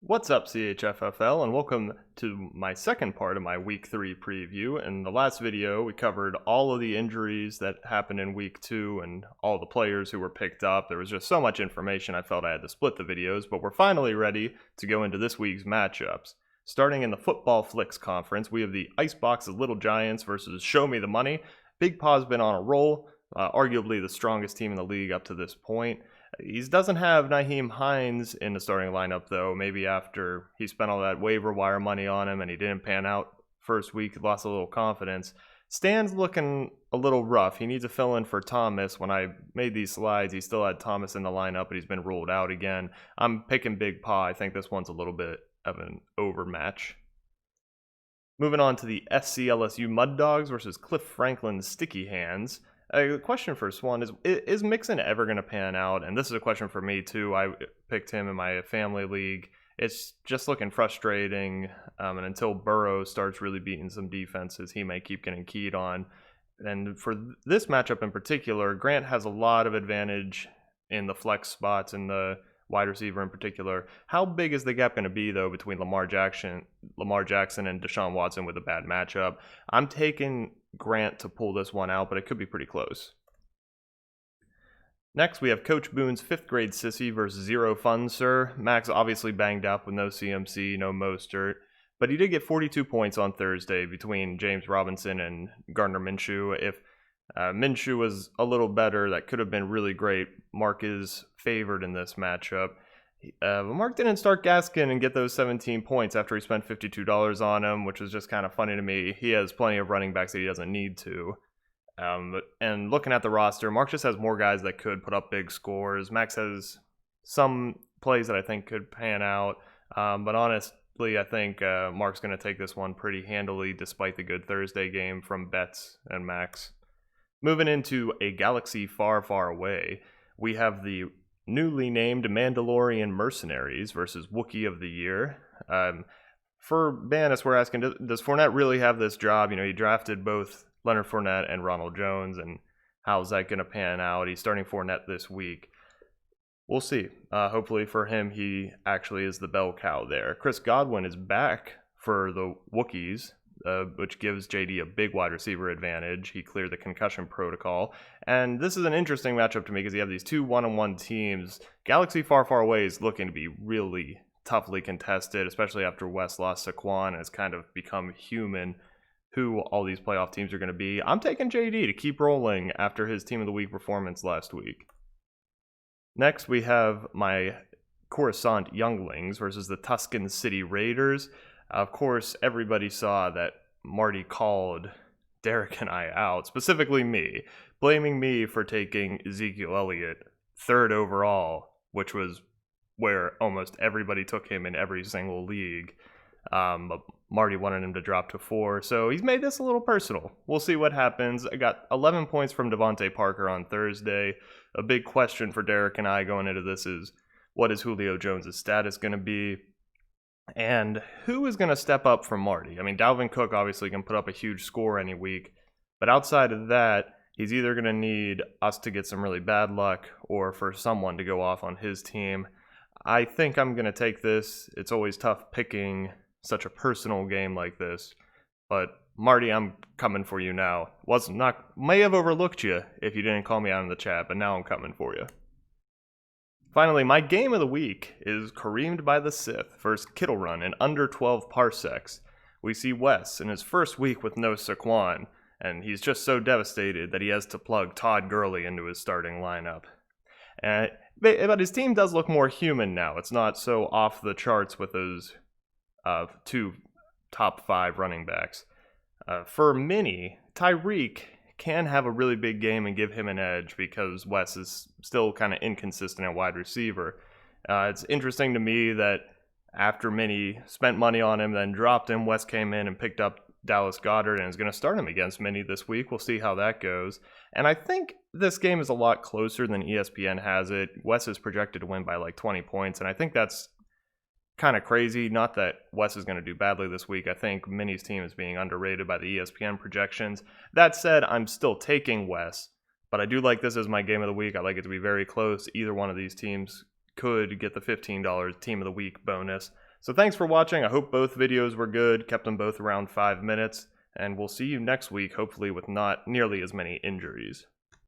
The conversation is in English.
What's up, CHFFL, and welcome to my second part of my Week 3 preview. In the last video, we covered all of the injuries that happened in Week 2 and all the players who were picked up. There was just so much information I felt I had to split the videos, but we're finally ready to go into this week's matchups. Starting in the Football Flicks Conference, we have the Icebox's Little Giants versus Show Me the Money. Big Paw's been on a roll, arguably the strongest team in the league up to this point. He doesn't have Nyheim Hines in the starting lineup, though. Maybe after he spent all that waiver wire money on him and he didn't pan out first week, lost a little confidence. Stan's looking a little rough. He needs to fill in for Thomas. When I made these slides, he still had Thomas in the lineup, but he's been ruled out again. I'm picking Big Paw. I think this one's a little bit of an overmatch. Moving on to the SCLSU Mud Dogs versus Cliff Franklin's Sticky Hands. The question for Swan is Mixon ever going to pan out? And this is a question for me, too. I picked him in my family league. It's just looking frustrating, and until Burrow starts really beating some defenses, he may keep getting keyed on. And for this matchup in particular, Grant has a lot of advantage in the flex spots and the wide receiver in particular. How big is the gap going to be, though, between Lamar Jackson and Deshaun Watson with a bad matchup? I'm taking Grant to pull this one out, but it could be pretty close. Next, we have Coach Boone's 5th grade sissy versus Zero Fun Sir. Max obviously banged up with no CMC, no Mostert, but he did get 42 points on Thursday between James Robinson and Gardner Minshew. If Minshew was a little better, that could have been really great. Mark is favored in this matchup. Mark didn't start Gaskin and get those 17 points after he spent $52 on him, which was just kind of funny to me. He has plenty of running backs that he doesn't need to. And looking at the roster, Mark just has more guys that could put up big scores. Max has some plays that I think could pan out. But honestly, I think Mark's going to take this one pretty handily despite the good Thursday game from Betts and Max. Moving into a galaxy far, far away, we have the newly named Mandalorian Mercenaries versus Wookiee of the Year. For Banis, we're asking, does Fournette really have this job? You know, he drafted both Leonard Fournette and Ronald Jones, and how's that going to pan out? He's starting Fournette this week. We'll see. Hopefully for him, he actually is the bell cow there. Chris Godwin is back for the Wookiees, which gives JD a big wide receiver advantage. He cleared the concussion protocol. And this is an interesting matchup to me because you have these two one-on-one teams. Galaxy Far, Far Away is looking to be really toughly contested, especially after West lost Saquon and has kind of become human who all these playoff teams are going to be. I'm taking JD to keep rolling after his Team of the Week performance last week. Next, we have my Coruscant Younglings versus the Tuscan City Raiders. Of course, everybody saw that Marty called Derek and I out, specifically me, blaming me for taking Ezekiel Elliott 3rd overall, which was where almost everybody took him in every single league. But Marty wanted him to drop to 4, so he's made this a little personal. We'll see what happens. I got 11 points from Devontae Parker on Thursday. A big question for Derek and I going into this is, what is Julio Jones' status going to be? And who is going to step up from Marty? I mean, Dalvin Cook obviously can put up a huge score any week, but outside of that, he's either going to need us to get some really bad luck or for someone to go off on his team. I think I'm going to take this. It's always tough picking such a personal game like this, but Marty, I'm coming for you now. May have overlooked you if you didn't call me out in the chat, but now I'm coming for you. Finally, my game of the week is Kareemed by the Sith versus Kittle Run in under 12 parsecs. We see Wes in his first week with no Saquon, and he's just so devastated that he has to plug Todd Gurley into his starting lineup. But his team does look more human now. It's not so off the charts with those 2 top 5 running backs. For Minnie, Tyreek can have a really big game and give him an edge because Wes is still kind of inconsistent at wide receiver. It's interesting to me that after Minnie spent money on him, then dropped him, Wes came in and picked up Dallas Goedert and is going to start him against Minnie this week. We'll see how that goes. And I think this game is a lot closer than ESPN has it. Wes is projected to win by like 20 points, and I think that's kind of crazy. Not that Wes is going to do badly this week. I think Minnie's team is being underrated by the ESPN projections. That said, I'm still taking Wes, but I do like this as my game of the week. I like it to be very close. Either one of these teams could get the $15 team of the week bonus. So thanks for watching. I hope both videos were good, kept them both around 5 minutes, and we'll see you next week, hopefully with not nearly as many injuries.